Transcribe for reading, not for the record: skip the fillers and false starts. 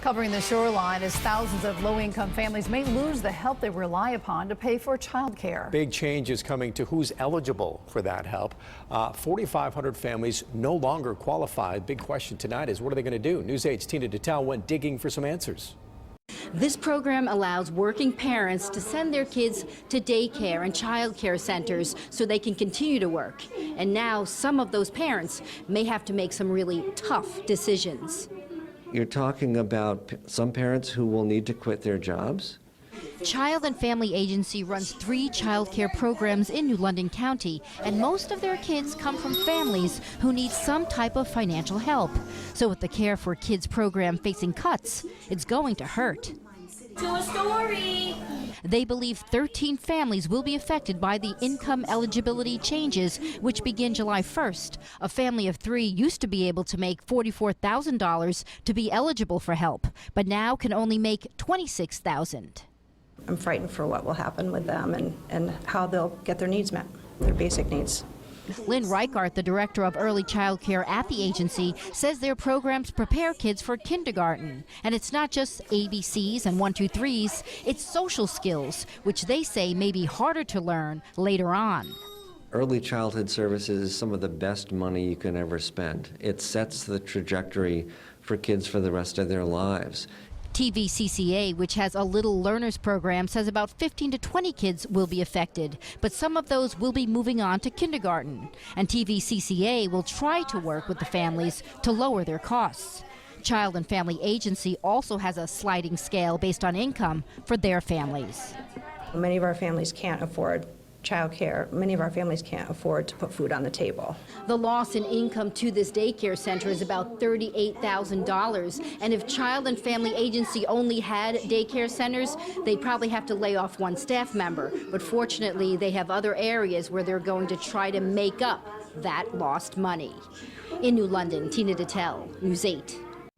Covering the shoreline as thousands of low-income families may lose the help they rely upon to pay for childcare. Big change is coming to who's eligible for that help. 4,500 families no longer qualify. Big question tonight is, what are they going to do? News 8's Tina Detal went digging for some answers. This program allows working parents to send their kids to daycare and child care centers so they can continue to work. And now some of those parents may have to make some really tough decisions. You're talking about some parents who will need to quit their jobs. Child and Family Agency runs 3 child care programs in New London County, and most of their kids come from families who need some type of financial help. So with the Care4Kids program facing cuts, it's going to hurt. To a story. They believe 13 families will be affected by the income eligibility changes, which begin July 1st. A family of 3 used to be able to make $44,000 to be eligible for help, but now can only make $26,000. I'm frightened for what will happen with them and how they'll get their needs met, their basic needs. Lynn Reichart, the director of early child care at the agency, says their programs prepare kids for kindergarten. And it's not just ABCs and 1, 2, 3s, it's social skills, which they say may be harder to learn later on. Early childhood services is some of the best money you can ever spend. It sets the trajectory for kids for the rest of their lives. TVCCA, which has a Little Learners program, says about 15 to 20 kids will be affected, but some of those will be moving on to kindergarten. And TVCCA will try to work with the families to lower their costs. Child and Family Agency also has a sliding scale based on income for their families. Many of our families can't afford child care. Many of our families can't afford to put food on the table. The loss in income to this daycare center is about $38,000. And if Child and Family Agency only had daycare centers, they'd probably have to lay off 1 staff member. But fortunately, they have other areas where they're going to try to make up that lost money. In New London, Tina Detal, News 8.